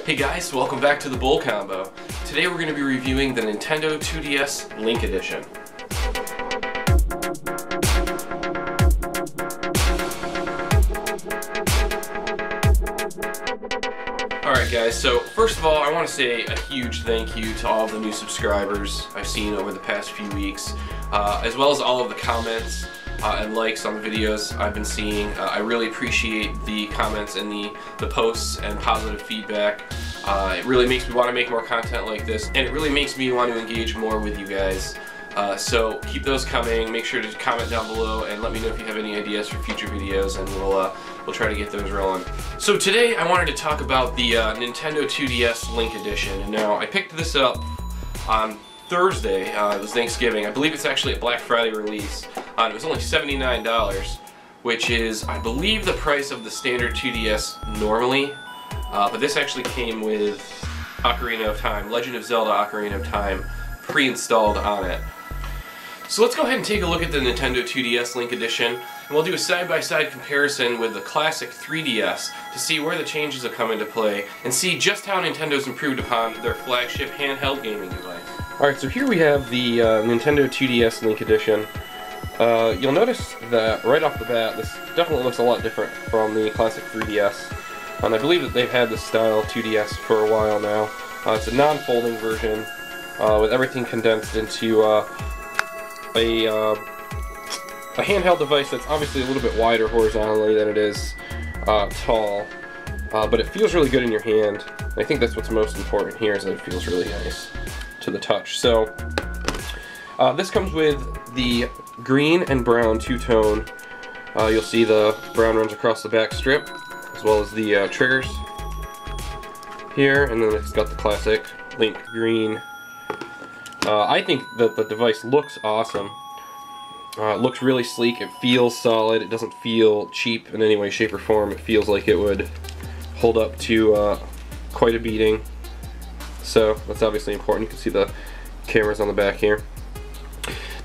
Hey guys, welcome back to the Bull Combo. Today we're going to be reviewing the Nintendo 2DS Link Edition. Alright guys, so first of all I want to say a huge thank you to all of the new subscribers I've seen over the past few weeks, as well as all of the comments and likes on the videos I've been seeing. I really appreciate the comments and the posts and positive feedback. It really makes me want to make more content like this, and it really makes me want to engage more with you guys. So keep those coming. Make sure to comment down below and let me know if you have any ideas for future videos, and we'll try to get those rolling. So today I wanted to talk about the Nintendo 2DS Link Edition. And now I picked this up on Thursday. It was Thanksgiving. I believe it's actually a Black Friday release. It was only $79, which is, I believe, the price of the standard 2DS normally. But this actually came with Ocarina of Time, Legend of Zelda Ocarina of Time, pre-installed on it. So let's go ahead and take a look at the Nintendo 2DS Link Edition, and we'll do a side-by-side comparison with the classic 3DS to see where the changes have come into play, and see just how Nintendo's improved upon their flagship handheld gaming device. Alright, so here we have the Nintendo 2DS Link Edition. You'll notice that right off the bat, this definitely looks a lot different from the classic 3DS. And I believe that they've had this style 2DS for a while now. It's a non-folding version with everything condensed into a handheld device that's obviously a little bit wider horizontally than it is tall. But it feels really good in your hand. And I think that's what's most important here, is that it feels really nice to the touch. So this comes with the green and brown two-tone. You'll see the brown runs across the back strip, as well as the triggers here, and then it's got the classic Link green. I think that the device looks awesome. It looks really sleek, it feels solid, it doesn't feel cheap in any way, shape, or form. It feels like it would hold up to quite a beating. So that's obviously important. You can see the cameras on the back here.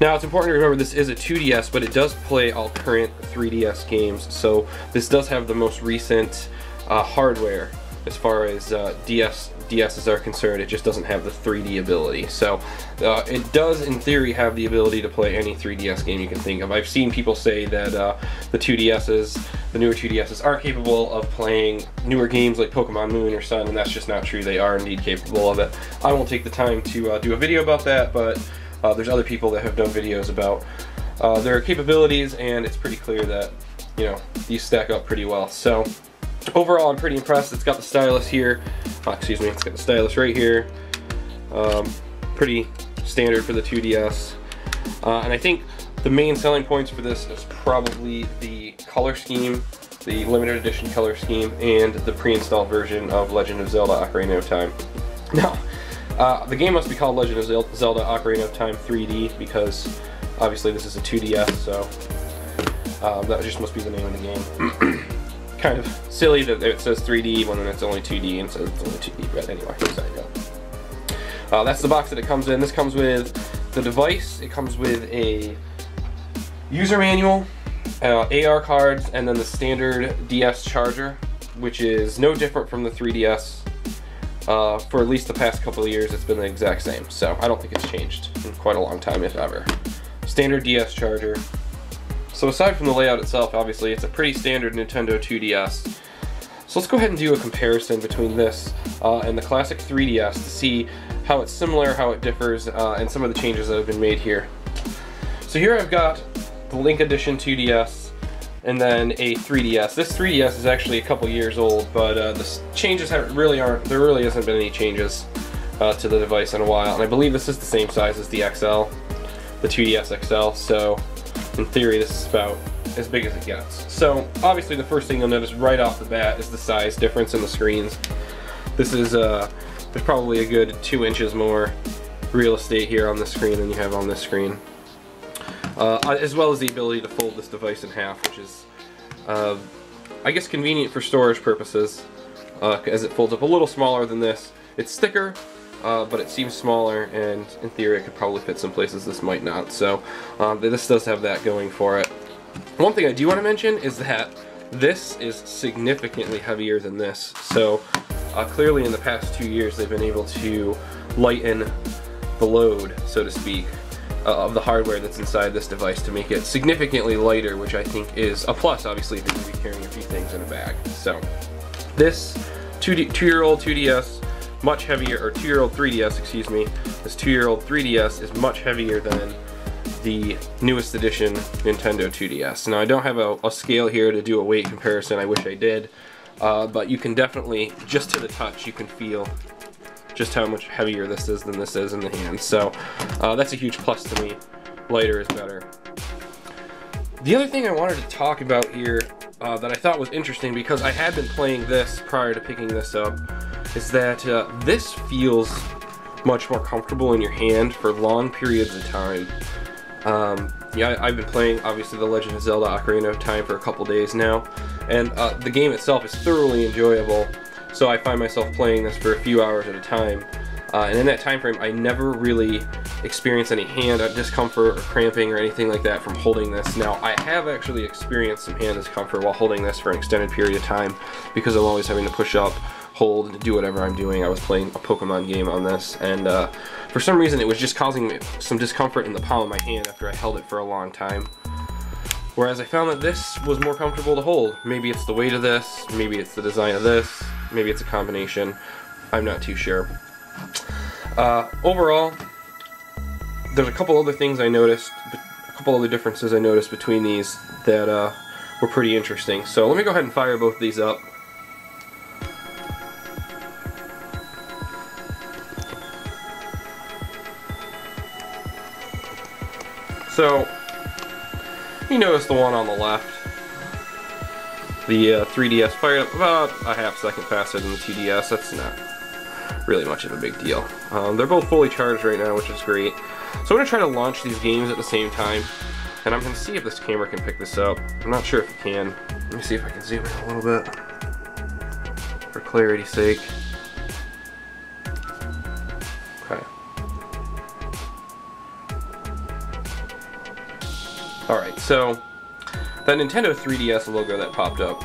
Now it's important to remember this is a 2DS, but it does play all current 3DS games, so this does have the most recent hardware as far as DSs are concerned. It just doesn't have the 3D ability. So it does, in theory, have the ability to play any 3DS game you can think of. I've seen people say that the newer 2DSs aren't capable of playing newer games like Pokemon Moon or Sun, and that's just not true. They are indeed capable of it. I won't take the time to do a video about that, but there's other people that have done videos about their capabilities, and it's pretty clear that, you know, these stack up pretty well. So overall, I'm pretty impressed. It's got the stylus here. It's got the stylus right here. Pretty standard for the 2DS. And I think the main selling points for this is probably the color scheme, the limited edition color scheme, and the pre-installed version of Legend of Zelda Ocarina of Time. Now, the game must be called Legend of Zelda Ocarina of Time 3D, because obviously this is a 2DS, so that just must be the name of the game. Kind of silly that it says 3D when it's only 2D and says it's only 2D, but anyway, there you go. That's the box that it comes in. This comes with the device, it comes with a user manual, AR cards, and then the standard DS charger, which is no different from the 3DS. For at least the past couple of years, it's been the exact same, so I don't think it's changed in quite a long time, if ever. Standard DS charger. So aside from the layout itself, obviously it's a pretty standard Nintendo 2DS. So let's go ahead and do a comparison between this and the classic 3DS to see how it's similar, how it differs, and some of the changes that have been made here. So here I've got the Link Edition 2DS, and then a 3DS. This 3DS is actually a couple years old, but the changes there really hasn't been any changes to the device in a while, and I believe this is the same size as the XL, the 2DS XL, so in theory this is about as big as it gets. So obviously the first thing you'll notice right off the bat is the size difference in the screens. This is, there's probably a good 2 inches more real estate here on this screen than you have on this screen. As well as the ability to fold this device in half, which is, I guess, convenient for storage purposes, as it folds up a little smaller than this. It's thicker, but it seems smaller, and in theory it could probably fit some places this might not. So this does have that going for it. One thing I do want to mention is that this is significantly heavier than this. So Clearly in the past 2 years they've been able to lighten the load, so to speak, of the hardware that's inside this device to make it significantly lighter, which I think is a plus, obviously, if you're going to be carrying a few things in a bag. So this two-year-old 2DS, much heavier, or 2-year-old 3DS, excuse me, this 2-year-old 3DS is much heavier than the newest edition Nintendo 2DS. Now I don't have a scale here to do a weight comparison, I wish I did, but you can definitely, just to the touch, you can feel just how much heavier this is than this is in the hand. So that's a huge plus to me. Lighter is better. The other thing I wanted to talk about here that I thought was interesting, because I had been playing this prior to picking this up, is that this feels much more comfortable in your hand for long periods of time. Yeah, I've been playing, obviously, The Legend of Zelda Ocarina of Time for a couple days now, and the game itself is thoroughly enjoyable, so I find myself playing this for a few hours at a time. And in that time frame, I never really experienced any hand discomfort or cramping or anything like that from holding this. Now, I have actually experienced some hand discomfort while holding this for an extended period of time, because I'm always having to push up, hold, and do whatever I'm doing. I was playing a Pokemon game on this, and for some reason it was just causing me some discomfort in the palm of my hand after I held it for a long time. Whereas I found that this was more comfortable to hold. Maybe it's the weight of this, maybe it's the design of this, maybe it's a combination. I'm not too sure. Overall, there's a couple other things I noticed, a couple other differences I noticed between these that were pretty interesting. So let me go ahead and fire both of these up. So, you notice the one on the left, the 3DS fired up about a half second faster than the 2DS. That's not really much of a big deal. They're both fully charged right now, which is great. So I'm going to try to launch these games at the same time, and I'm going to see if this camera can pick this up. I'm not sure if it can. Let me see if I can zoom in a little bit for clarity's sake. Okay. Alright, so that Nintendo 3DS logo that popped up.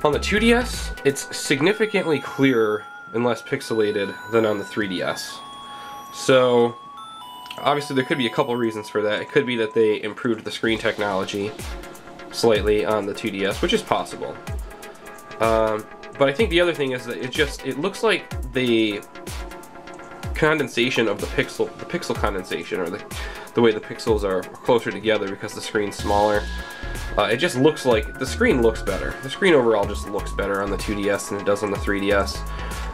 On the 2DS, it's significantly clearer and less pixelated than on the 3DS. So, obviously there could be a couple reasons for that. It could be that they improved the screen technology slightly on the 2DS, which is possible. But I think the other thing is that it looks like the condensation of the pixel condensation, or the way the pixels are closer together because the screen's smaller. It just looks like the screen looks better. The screen overall just looks better on the 2DS than it does on the 3DS.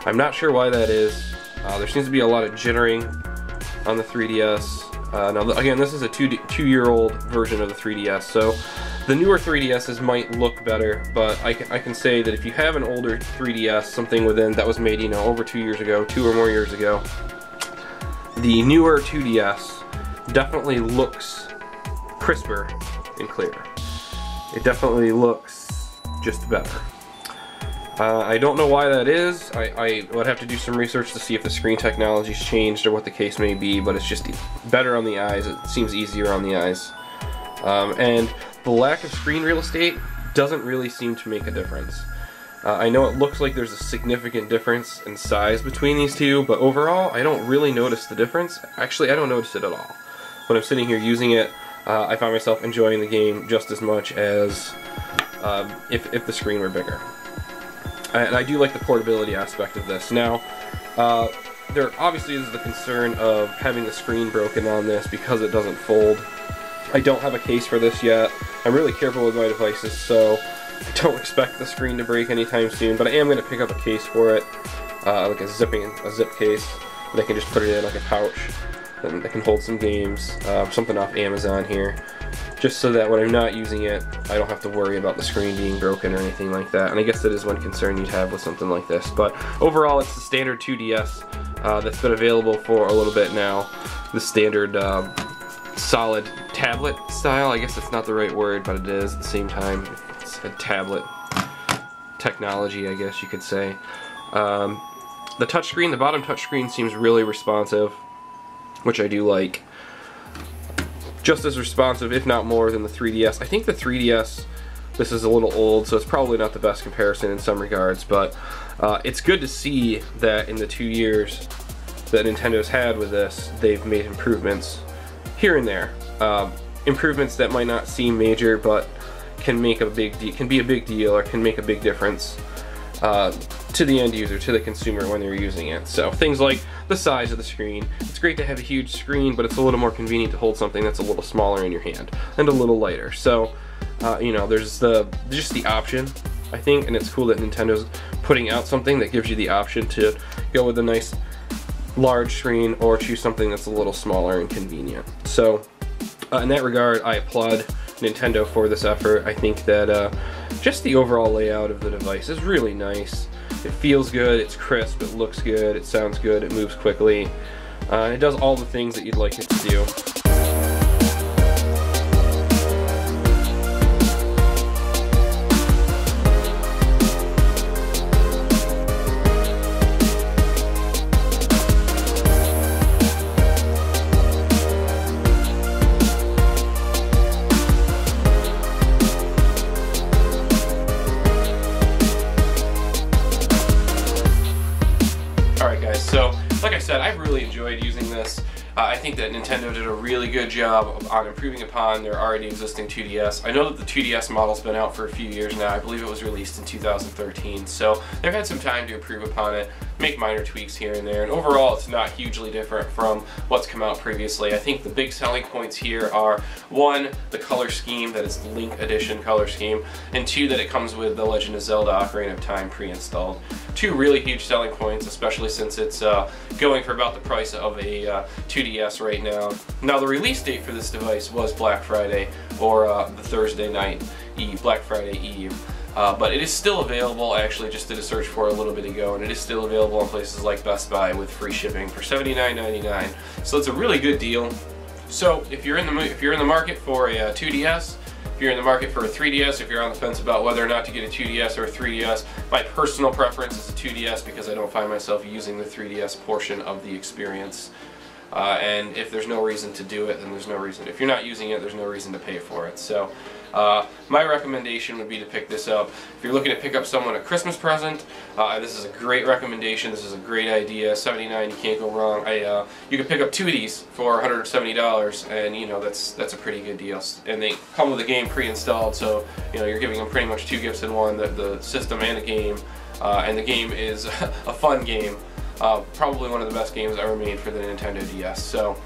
I'm not sure why that is. There seems to be a lot of jittering on the 3DS. Now, again, this is a two-year-old version of the 3DS, so the newer 3DSs might look better, but I can say that if you have an older 3DS, something that was made, you know, over 2 years ago, 2 or more years ago, the newer 2DS definitely looks crisper and clearer. It definitely looks just better. I don't know why that is. I would have to do some research to see if the screen technology's changed or what the case may be, but it's just better on the eyes. It seems easier on the eyes. And the lack of screen real estate doesn't really seem to make a difference. I know it looks like there's a significant difference in size between these two, but overall, I don't really notice the difference. Actually, I don't notice it at all. When I'm sitting here using it, I find myself enjoying the game just as much as if the screen were bigger. And I do like the portability aspect of this. Now, there obviously is the concern of having the screen broken on this because it doesn't fold. I don't have a case for this yet. I'm really careful with my devices, so I don't expect the screen to break anytime soon, but I am going to pick up a case for it, like a zip case, that I can just put it in like a pouch, and that can hold some games, something off Amazon here, just so that when I'm not using it, I don't have to worry about the screen being broken or anything like that. And I guess that is one concern you'd have with something like this. But overall, it's the standard 2DS that's been available for a little bit now. The standard solid tablet style. I guess that's not the right word, but it is at the same time. It's a tablet technology, I guess you could say. The touchscreen, the bottom touchscreen seems really responsive, which I do like. Just as responsive, if not more, than the 3DS. I think the 3DS This is a little old, so it's probably not the best comparison in some regards, but it's good to see that in the 2 years that Nintendo's had with this, they've made improvements here and there. Improvements that might not seem major, but can make a big can be a big deal, or can make a big difference to the end user, to the consumer when they're using it. So things like the size of the screen. It's great to have a huge screen, but it's a little more convenient to hold something that's a little smaller in your hand and a little lighter. So you know, there's just the option, I think, and it's cool that Nintendo's putting out something that gives you the option to go with a nice large screen or choose something that's a little smaller and convenient. So in that regard, I applaud Nintendo for this effort. I think that just the overall layout of the device is really nice. It feels good, it's crisp, it looks good, it sounds good, it moves quickly. It does all the things that you'd like it to do. Alright guys, so like I said, I've really enjoyed using this. I think that Nintendo did a really good job on improving upon their already existing 2DS. I know that the 2DS model's been out for a few years now. I believe it was released in 2013, so they've had some time to improve upon it, make minor tweaks here and there, and overall it's not hugely different from what's come out previously. I think the big selling points here are, one, the color scheme, that it's the Link Edition color scheme, and two, that it comes with the Legend of Zelda Ocarina of Time pre-installed. Two really huge selling points, especially since it's going for about the price of a 2DS right now. Now the release date for this device was Black Friday, or the Thursday night Eve, Black Friday Eve. But it is still available. I actually just did a search for it a little bit ago, and it is still available in places like Best Buy with free shipping for $79.99. So it's a really good deal. So if you're in the market for a 2DS, if you're in the market for a 3DS, if you're on the fence about whether or not to get a 2DS or a 3DS, my personal preference is a 2DS because I don't find myself using the 3DS portion of the experience. And if there's no reason to do it, then there's no reason. If you're not using it, there's no reason to pay for it. So my recommendation would be to pick this up. If you're looking to pick up someone a Christmas present, this is a great recommendation. This is a great idea. $79, you can't go wrong. You can pick up 2 of these for $170, and you know that's a pretty good deal. And they come with a game pre-installed, so you know you're giving them pretty much 2 gifts in one: the system and the game. And the game is a fun game. Probably one of the best games ever made for the Nintendo DS. So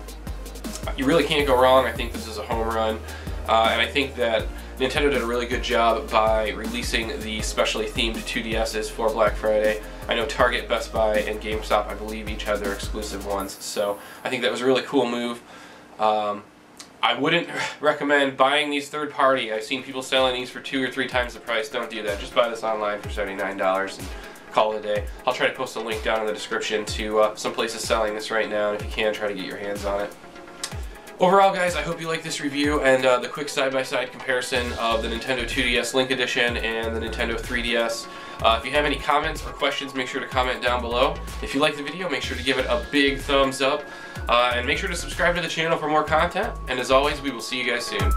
you really can't go wrong. I think this is a home run. And I think that Nintendo did a really good job by releasing the specially themed 2DSs for Black Friday. I know Target, Best Buy, and GameStop, I believe, each had their exclusive ones. So I think that was a really cool move. I wouldn't recommend buying these third party. I've seen people selling these for 2 or 3 times the price. Don't do that. Just buy this online for $79 and call it a day. I'll try to post a link down in the description to some places selling this right now, and if you can, try to get your hands on it. Overall, guys, I hope you like this review and the quick side-by-side comparison of the Nintendo 2DS Link Edition and the Nintendo 3DS. If you have any comments or questions, make sure to comment down below. If you like the video, make sure to give it a big thumbs up, and make sure to subscribe to the channel for more content. And as always, we will see you guys soon.